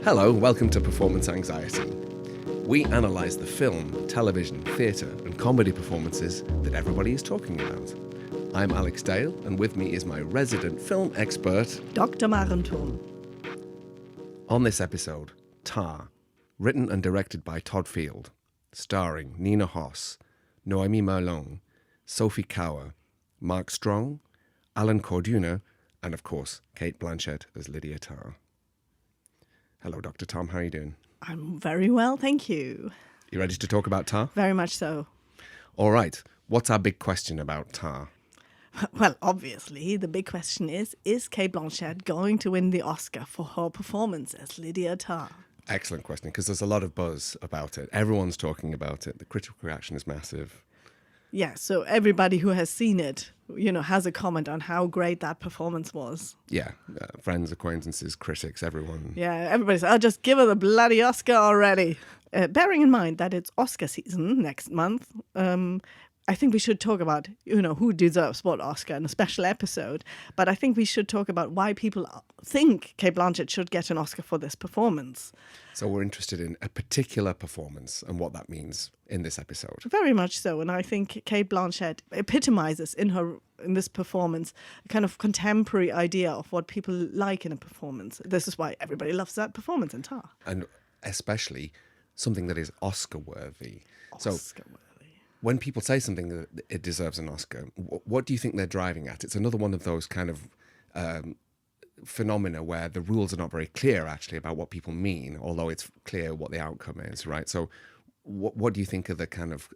Hello, welcome to Performance Anxiety. We analyse the film, television, theatre and comedy performances that everybody is talking about. I'm Alex Dale, and with me is my resident film expert, Dr. Maren. On this episode, Tar, written and directed by Todd Field, starring Nina Hoss, Noémie Merlon, Sophie Cower, Mark Strong, Alan Corduna, and of course, Cate Blanchett as Lydia Tar. Hello, Dr. Tom. How are you doing? I'm very well, thank you. You ready to talk about Tar? Very much so. All right. What's our big question about Tar? Well, obviously, the big question is Cate Blanchett going to win the Oscar for her performance as Lydia Tar? Excellent question, because there's a lot of buzz about it. Everyone's talking about it. The critical reaction is massive. Yeah, so everybody who has seen it, has a comment on how great that performance was. Yeah, friends, acquaintances, critics, everyone. Yeah, everybody said, just give her the bloody Oscar already. Bearing in mind that it's Oscar season next month, I think we should talk about, who deserves what Oscar in a special episode. But I think we should talk about why people think Cate Blanchett should get an Oscar for this performance. So we're interested in a particular performance and what that means in this episode. Very much so. And I think Cate Blanchett epitomizes in this performance a kind of contemporary idea of what people like in a performance. This is why everybody loves that performance in Tar. And especially something that is Oscar-worthy. Oscar-worthy. When people say something that it deserves an Oscar, what do you think they're driving at? It's another one of those kind of phenomena where the rules are not very clear, actually, about what people mean, although it's clear what the outcome is, right? So what do you think are the kind of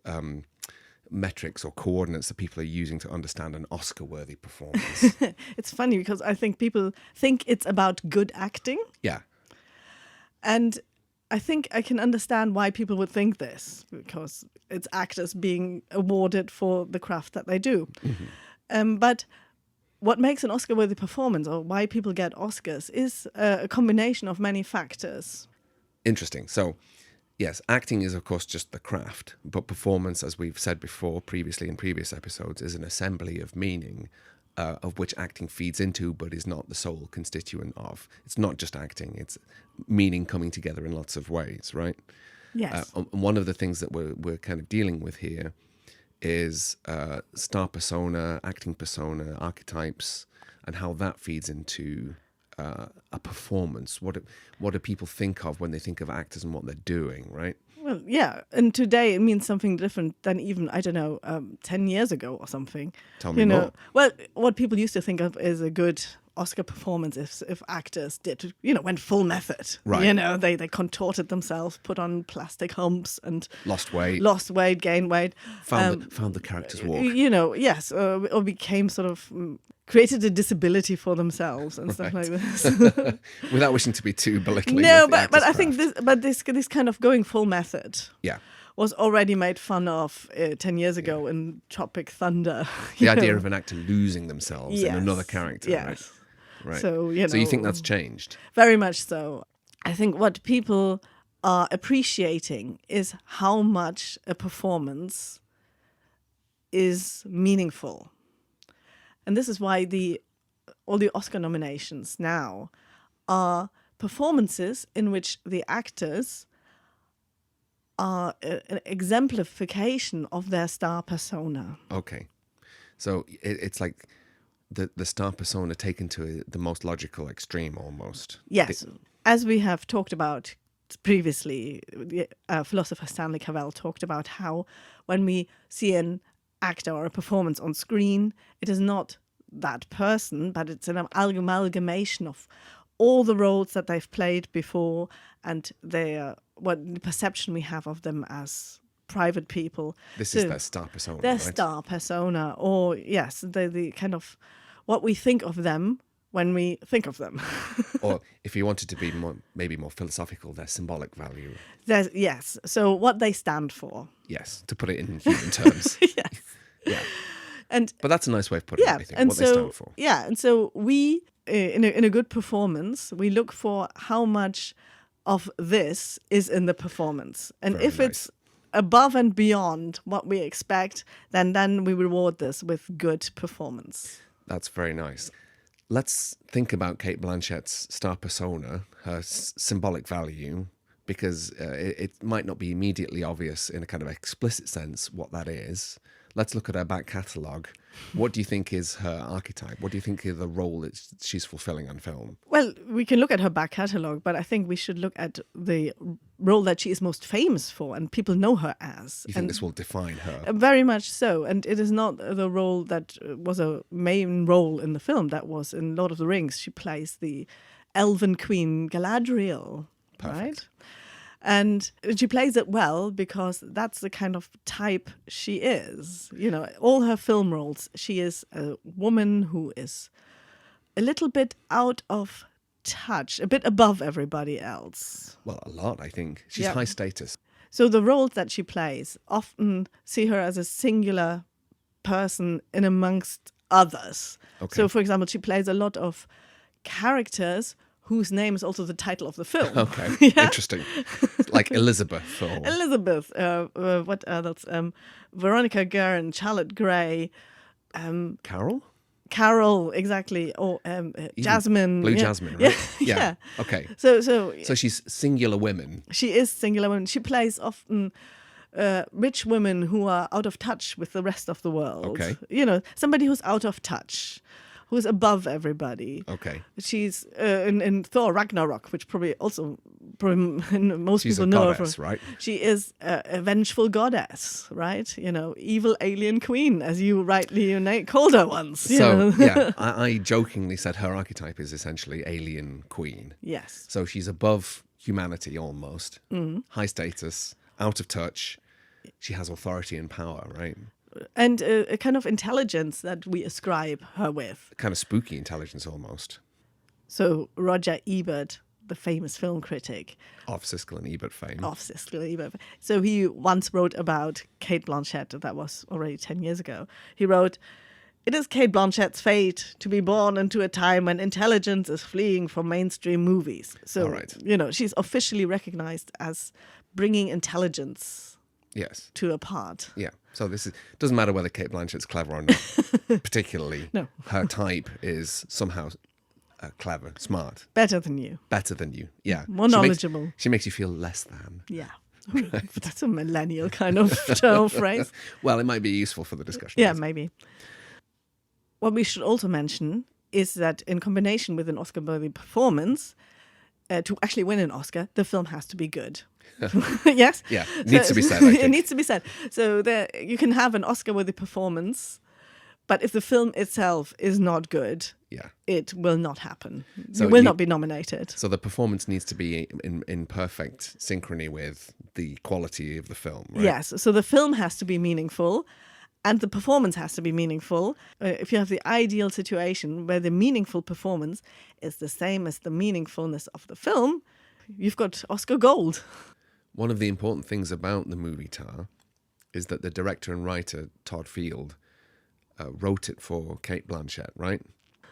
metrics or coordinates that people are using to understand an Oscar-worthy performance? It's funny because I think people think it's about good acting. Yeah. And I think I can understand why people would think this, because it's actors being awarded for the craft that they do. Mm-hmm. But what makes an Oscar-worthy performance, or why people get Oscars, is a combination of many factors. Interesting. So, yes, acting is, of course, just the craft, but performance, as we've said before, previously in previous episodes, is an assembly of meaning, of which acting feeds into, but is not the sole constituent of. It's not just acting, it's meaning coming together in lots of ways, right? Yes. One of the things that we're kind of dealing with here is star persona, acting persona, archetypes, and how that feeds into a performance. What do people think of when they think of actors and what they're doing, right? Well, yeah, and today it means something different than even, 10 years ago or something. Tell me more. Well, what people used to think of is a good Oscar performance if actors did, went full method. Right. They contorted themselves, put on plastic humps and lost weight, gained weight. Found the character's walk. Yes, or became sort of... created a disability for themselves and stuff like this. Without wishing to be too belittling. No, but I think this kind of going full method, yeah, was already made fun of 10 years ago in Tropic Thunder. The idea of an actor losing themselves in another character, yes. Right? So So you think that's changed? Very much so. I think what people are appreciating is how much a performance is meaningful. And this is why all the Oscar nominations now are performances in which the actors are an exemplification of their star persona. Okay. So it's like the star persona taken to the most logical extreme almost. Yes. As we have talked about previously, the philosopher Stanley Cavell talked about how when we see an actor or a performance on screen, it is not that person, but it's an amalgamation of all the roles that they've played before and what the perception we have of them as private people. This is their star persona, their right? Star persona, or yes, the kind of what we think of them when we think of them. Or if you wanted to be maybe more philosophical, their symbolic value. Yes, so what they stand for. Yes, to put it in human terms. Yes. Yeah. But that's a nice way of putting it, I think, what they stand for. Yeah, and so we, in a good performance, we look for how much of this is in the performance. And Very if nice. it's above and beyond what we expect, then we reward this with good performance. That's very nice. Let's think about Cate Blanchett's star persona, her symbolic value, because it might not be immediately obvious in a kind of explicit sense what that is. Let's look at her back catalogue. What do you think is her archetype? What do you think is the role that she's fulfilling on film? Well, we can look at her back catalogue, but I think we should look at the role that she is most famous for and people know her as. You think this will define her? Very much so. And it is not the role that was a main role in the film. That was in Lord of the Rings. She plays the elven queen Galadriel. Perfect. Right? And she plays it well because that's the kind of type she is. You know, all her film roles, she is a woman who is a little bit out of touch, a bit above everybody else. Well, a lot, I think. She's Yeah. high status. So the roles that she plays often see her as a singular person in amongst others. Okay. So, for example, she plays a lot of characters whose name is also the title of the film. Okay, Yeah. interesting. Like Elizabeth or... Elizabeth, what others? Veronica Guerin, Charlotte Gray, Carol? Carol, exactly, or Jasmine. Blue yeah. Jasmine, right? Yeah. Okay. So she's singular women. she is singular women. She plays often rich women who are out of touch with the rest of the world. Okay. You know, somebody who's out of touch, who's above everybody. Okay. She's in Thor Ragnarok, which probably most She's people a know goddess, her. right? She is a vengeful goddess, right? You know, evil alien queen, as you rightly called her once. You So, know? yeah, I jokingly said her archetype is essentially alien queen. Yes. So she's above humanity almost, Mm-hmm. high status, out of touch. She has authority and power, right? And a kind of intelligence that we ascribe her with. Kind of spooky intelligence almost. So Roger Ebert, the famous film critic Of Siskel and Ebert fame. of Siskel and Ebert, so he once wrote about Cate Blanchett, that was already 10 years ago. He wrote, "It is Cate Blanchett's fate to be born into a time when intelligence is fleeing from mainstream movies." So, All right. you know, she's officially recognized as bringing intelligence Yes. to a part. Yeah. So this doesn't matter whether Cate Blanchett's clever or not, particularly. No. Her type is somehow clever, smart, Better than you. better than you. Yeah. More knowledgeable. She makes you feel less than. Yeah. That's a millennial kind of term phrase. Well, it might be useful for the discussion. Yeah, maybe. What we should also mention is that in combination with an Oscar-worthy performance, to actually win an Oscar, the film has to be good. Yes? Yeah, needs to be said, I It think. needs to be said. So you can have an Oscar-worthy performance, but if the film itself is not good, Yeah. it will not happen. So you will you- not be nominated. So the performance needs to be in perfect synchrony with the quality of the film, right? Yes, so the film has to be meaningful and the performance has to be meaningful. If you have the ideal situation where the meaningful performance is the same as the meaningfulness of the film, you've got Oscar gold. One of the important things about the movie Tar is that the director and writer, Todd Field, wrote it for Cate Blanchett, right?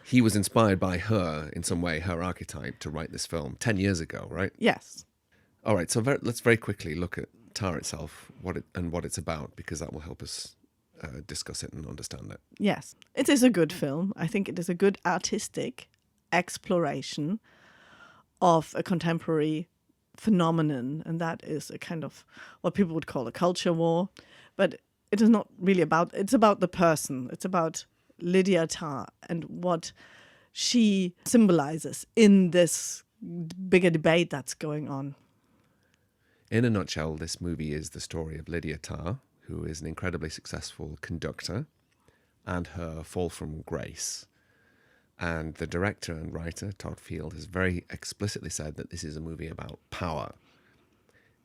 He was inspired by her in some way, her archetype, to write this film 10 years ago, right? Yes. All right, so let's very quickly look at Tar itself, what it's about, because that will help us discuss it and understand it. Yes. It is a good film. I think it is a good artistic exploration of a contemporary phenomenon, and that is a kind of what people would call a culture war. But it is not really it's about the person. It's about Lydia Tarr and what she symbolizes in this bigger debate that's going on. In a nutshell, this movie is the story of Lydia Tarr, who is an incredibly successful conductor, and her fall from grace. And the director and writer, Todd Field, has very explicitly said that this is a movie about power.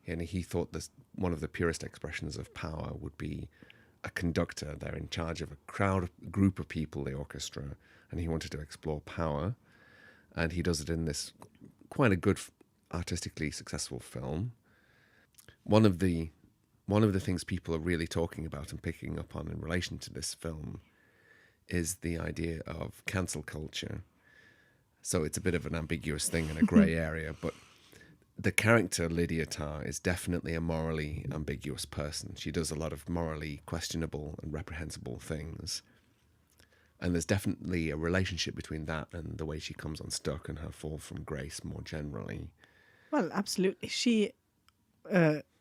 And he thought that one of the purest expressions of power would be a conductor. They're in charge of a group of people, the orchestra, and he wanted to explore power. And he does it in this quite a good, artistically successful film. One of the things people are really talking about and picking up on in relation to this film is the idea of cancel culture. So it's a bit of an ambiguous thing in a grey area, but the character Lydia Tarr is definitely a morally ambiguous person. She does a lot of morally questionable and reprehensible things. And there's definitely a relationship between that and the way she comes unstuck and her fall from grace more generally. Well, absolutely. She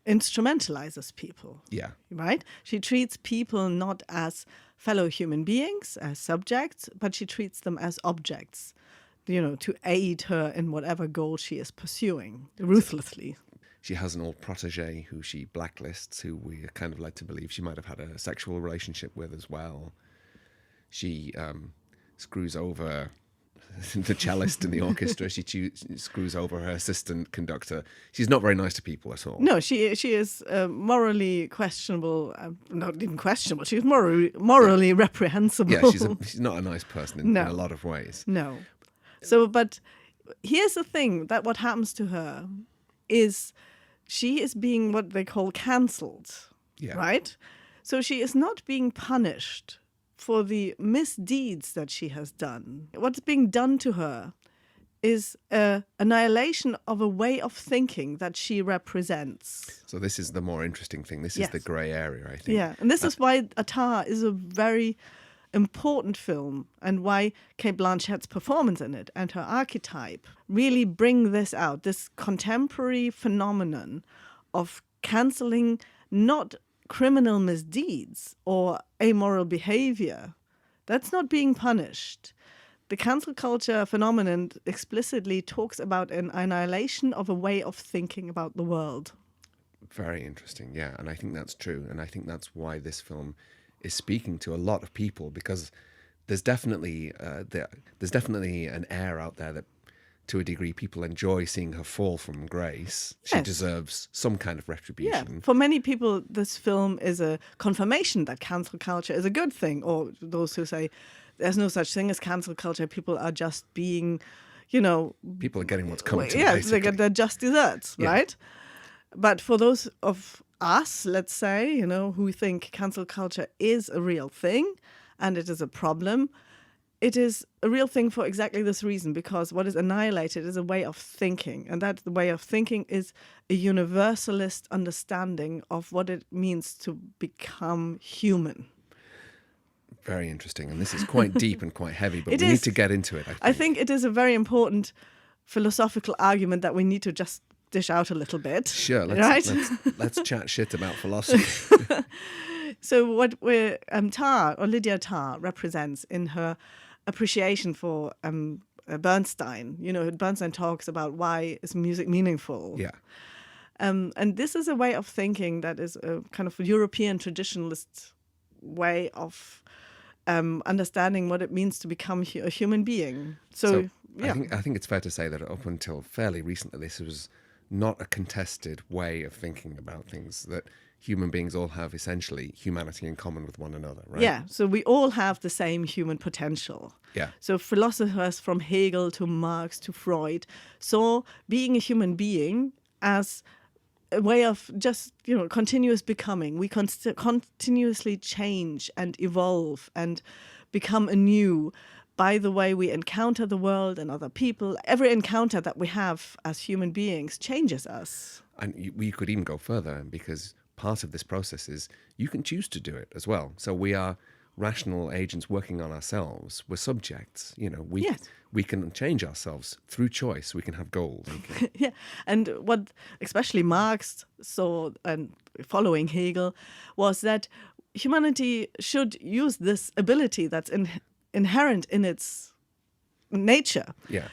instrumentalizes people. Yeah. Right? She treats people not as fellow human beings, as subjects, but she treats them as objects, to aid her in whatever goal she is pursuing ruthlessly. She has an old protege who she blacklists, who we are kind of led to believe she might have had a sexual relationship with as well. She screws over the cellist in the orchestra. She screws over her assistant conductor. She's not very nice to people at all. No, she is morally questionable. Not even questionable. She's morally reprehensible. Yeah, she's not a nice person in a lot of ways. No. So, but here's the thing, that what happens to her is she is being what they call cancelled, right? So she is not being punished for the misdeeds that she has done. What's being done to her is an annihilation of a way of thinking that she represents. So this is the more interesting thing. This is the grey area, I think. Yeah, and this is why Tar is a very important film, and why Cate Blanchett's performance in it and her archetype really bring this out, this contemporary phenomenon of cancelling not criminal misdeeds or amoral behavior. That's not being punished. The cancel culture phenomenon explicitly talks about an annihilation of a way of thinking about the world. Very interesting, yeah, and I think that's true, and I think that's why this film is speaking to a lot of people, because there's definitely an air out there that, to a degree, people enjoy seeing her fall from grace. She deserves some kind of retribution. Yeah. For many people, this film is a confirmation that cancel culture is a good thing, or those who say there's no such thing as cancel culture. People are just being, people are getting what's coming to them. Yeah, basically. they get their just desserts, right? But for those of us, let's say, who think cancel culture is a real thing and it is a problem, it is a real thing for exactly this reason, because what is annihilated is a way of thinking, and that the way of thinking is a universalist understanding of what it means to become human. Very interesting, and this is quite deep and quite heavy, but we need to get into it, I think it is a very important philosophical argument that we need to just dish out a little bit. Sure, let's chat shit about philosophy. So what Lydia Tarr represents in her appreciation for Bernstein. Bernstein talks about why is music meaningful. Yeah. And this is a way of thinking that is a kind of European traditionalist way of understanding what it means to become a human being. So yeah. I think it's fair to say that up until fairly recently, this was not a contested way of thinking about things, that human beings all have essentially humanity in common with one another, right? Yeah, so we all have the same human potential. Yeah. So philosophers from Hegel to Marx to Freud saw being a human being as a way of just, continuous becoming. We continuously change and evolve and become anew by the way we encounter the world and other people. Every encounter that we have as human beings changes us. And we could even go further, because part of this process is you can choose to do it as well. So we are rational agents working on ourselves. We're subjects. We can change ourselves through choice. We can have goals. Yeah, and what especially Marx saw, and following Hegel, was that humanity should use this ability that's inherent in its nature. Yeah.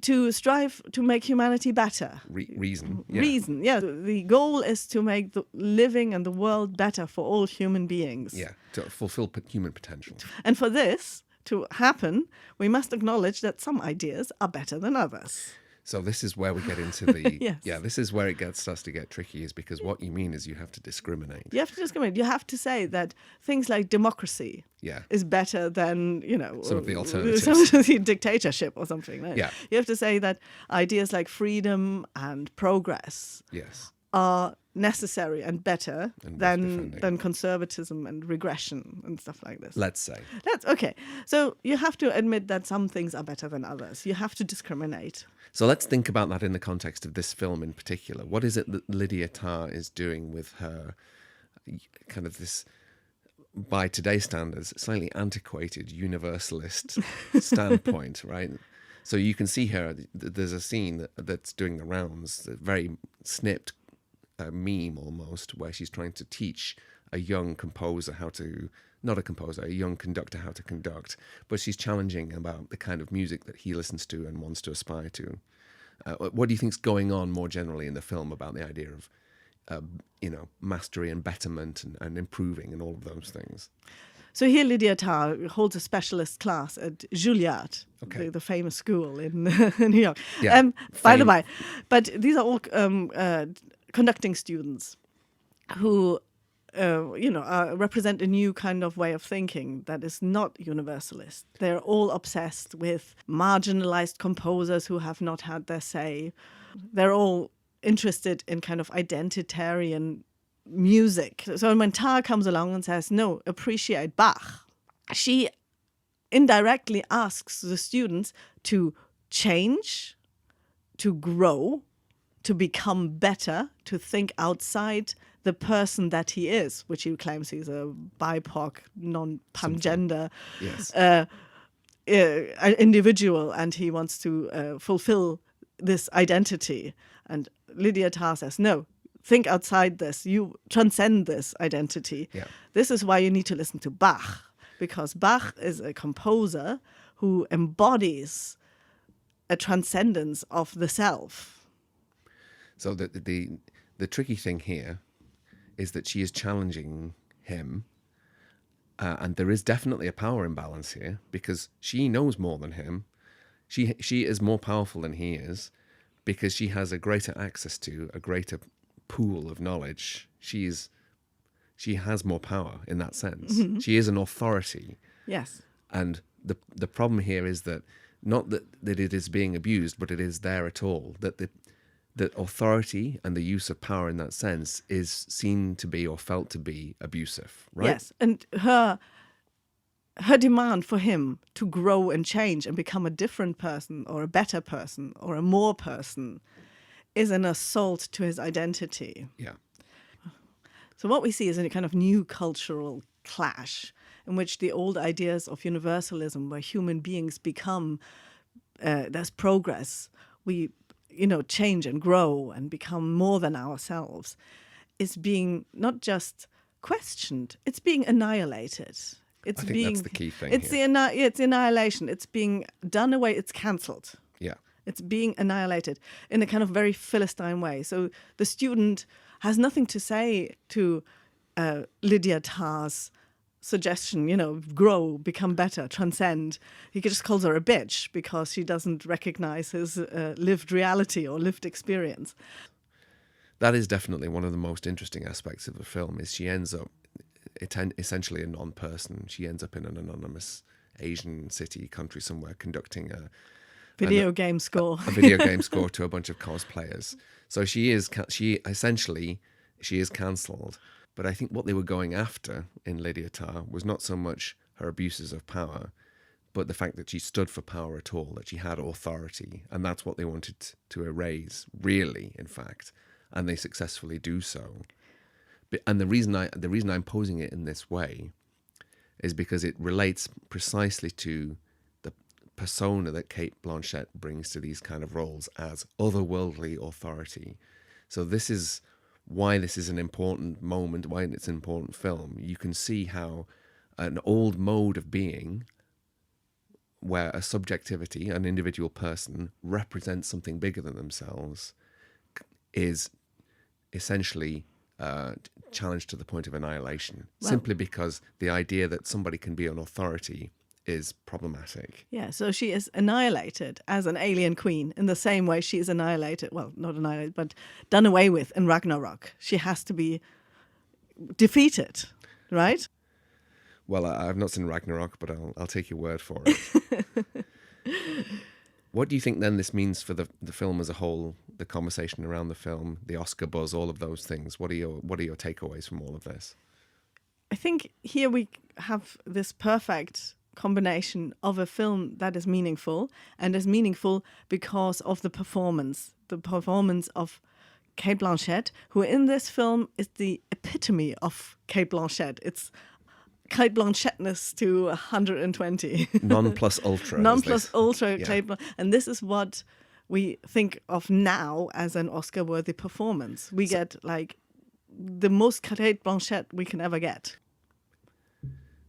To strive to make humanity better. Reason. Yeah. Reason, yeah. The goal is to make the living and the world better for all human beings. Yeah, to fulfill human potential. And for this to happen, we must acknowledge that some ideas are better than others. So this is where we get into the... Yes. Yeah, this is where it starts to get tricky, is because what you mean is you have to discriminate. You have to discriminate. You have to say that things like democracy is better than, some of the alternatives. Some of the dictatorship or something. Right? Yeah. You have to say that ideas like freedom and progress are necessary and better than conservatism and regression and stuff like this. Let's say. That's okay. So you have to admit that some things are better than others. You have to discriminate. So let's think about that in the context of this film in particular. What is it that Lydia Tarr is doing with her kind of this by today's standards, slightly antiquated universalist standpoint, right? So you can see her, there's a scene that's doing the rounds, a very snipped meme almost, where she's trying to teach a young composer how to, not a composer, a young conductor how to conduct, but she's challenging about the kind of music that he listens to and wants to aspire to. What do you think's going on more generally in the film about the idea of, mastery and betterment and improving and all of those things? So here Lydia Tarr holds a specialist class at Juilliard, Okay. the famous school in New York. Yeah, By the way, but these are all conducting students who, represent a new kind of way of thinking that is not universalist. They're all obsessed with marginalized composers who have not had their say. They're all interested in kind of identitarian music. So when Tarr comes along and says, no, appreciate Bach, she indirectly asks the students to change, to grow, to become better, to think outside the person that he is, which he claims he's a BIPOC, non-pangender individual, and he wants to fulfill this identity. And Lydia Tarr says, no, think outside this. You transcend this identity. Yeah. This is why you need to listen to Bach, because Bach is a composer who embodies a transcendence of the self. So the tricky thing here is that she is challenging him, and there is definitely a power imbalance here because she knows more than him. She is more powerful than he is because she has a greater access to a greater pool of knowledge. She has more power in that sense. Mm-hmm. She is an authority. Yes. And the problem here is that not that it is being abused, but it is there at all. That authority and the use of power in that sense is seen to be or felt to be abusive, right? Yes, and her demand for him to grow and change and become a different person or a better person or a more person is an assault to his identity. Yeah. So what we see is a kind of new cultural clash in which the old ideas of universalism, where human beings become, there's progress, we change and grow and become more than ourselves, is being not just questioned, it's being annihilated. I think that's the key thing. It's it's annihilation. It's being done away. It's cancelled. Yeah. It's being annihilated in a kind of very Philistine way. So the student has nothing to say to Lydia Tarr's suggestion, grow, become better, transcend. He just calls her a bitch because she doesn't recognize his lived reality or lived experience. That is definitely one of the most interesting aspects of the film, is she ends up essentially a non-person. She ends up in an anonymous Asian country somewhere conducting a video game score to a bunch of cosplayers. So she is cancelled. But I think what they were going after in Lydia Tarr was not so much her abuses of power, but the fact that she stood for power at all, that she had authority, and that's what they wanted to erase, really, in fact, and they successfully do so. And the reason I'm posing it in this way is because it relates precisely to the persona that Cate Blanchett brings to these kind of roles as otherworldly authority. So this is why this is an important moment, why it's an important film. You can see how an old mode of being, where a subjectivity, an individual person, represents something bigger than themselves, is essentially challenged to the point of annihilation, simply because the idea that somebody can be an authority is problematic. Yeah, so she is annihilated as an alien queen in the same way she is annihilated, well, not annihilated, but done away with in Ragnarok. She has to be defeated, right? Well, I've not seen Ragnarok, but I'll take your word for it. What do you think then this means for the film as a whole, the conversation around the film, the Oscar buzz, all of those things? What are your takeaways from all of this? I think here we have this perfect combination of a film that is meaningful, and is meaningful because of the performance of Cate Blanchett, who in this film is the epitome of Cate Blanchett. It's Cate Blanchettness to 120. Non plus ultra. Non plus ultra Yeah. Cate Blanchett. And this is what we think of now as an Oscar-worthy performance. We get like the most Cate Blanchett we can ever get.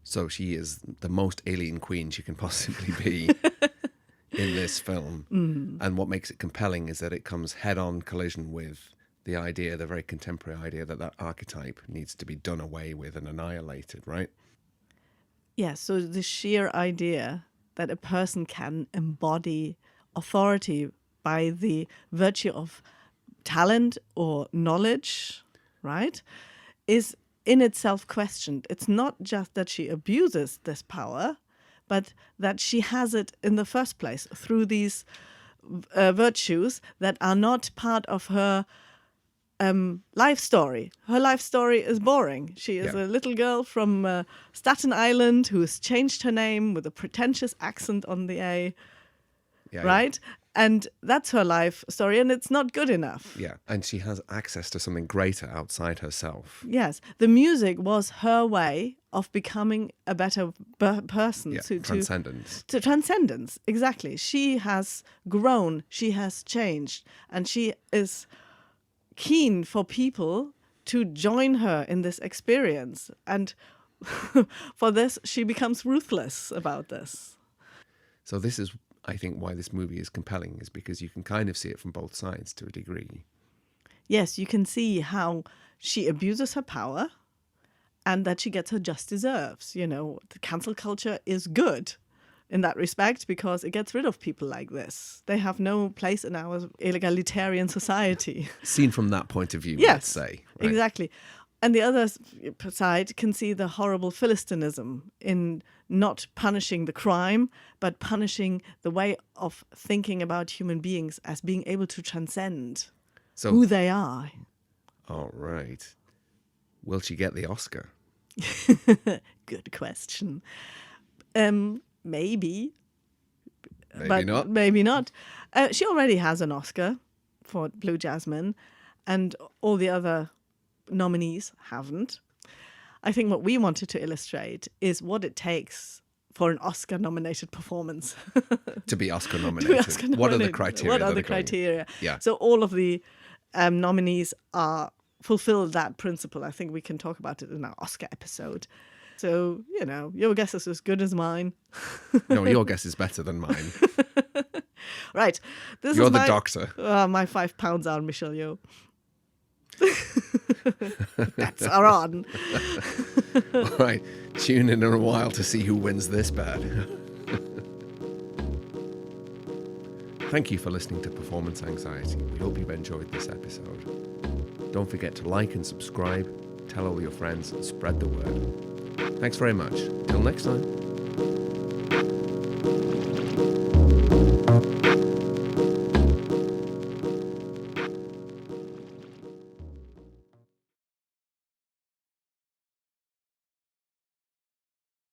So she is the most alien queen she can possibly be in this film. And what makes it compelling is that it comes head-on collision with the idea, the very contemporary idea that archetype needs to be done away with and annihilated, right? Yeah, so the sheer idea that a person can embody authority by the virtue of talent or knowledge, right, is in itself questioned. It's not just that she abuses this power, but that she has it in the first place through these virtues that are not part of her life story. Her life story is boring. She is a little girl from Staten Island who has changed her name with a pretentious accent on the A, right? Yeah. And that's her life story, and it's not good enough. Yeah, and she has access to something greater outside herself. Yes, the music was her way of becoming a better person. Yeah, transcendence. To transcendence, exactly. She has grown, she has changed, and she is keen for people to join her in this experience. And for this, she becomes ruthless about this. So this is, I think, why this movie is compelling, is because you can kind of see it from both sides to a degree. Yes, you can see how she abuses her power and that she gets her just deserves. You know, the cancel culture is good in that respect because it gets rid of people like this. They have no place in our egalitarian society. Seen from that point of view, yes, let's say. Right? Exactly. And the other side can see the horrible Philistinism in not punishing the crime, but punishing the way of thinking about human beings as being able to transcend who they are. All right. Will she get the Oscar? Good question. Maybe. Maybe not. Maybe not. She already has an Oscar for Blue Jasmine, and all the other nominees haven't. I think what we wanted to illustrate is what it takes for an Oscar-nominated performance. To be Oscar-nominated. What are the criteria? What are the criteria? Yeah. So all of the nominees fulfill that principle. I think we can talk about it in our Oscar episode. So, you know, your guess is as good as mine. No, your guess is better than mine. Right. You're the doctor. My £5 on Michelle Yeoh. Bets are on. All right. Tune in a while to see who wins this bet. Thank you for listening to Performance Anxiety. We hope you've enjoyed this episode. Don't forget to like and subscribe, tell all your friends, and spread the word. Thanks very much. Till next time.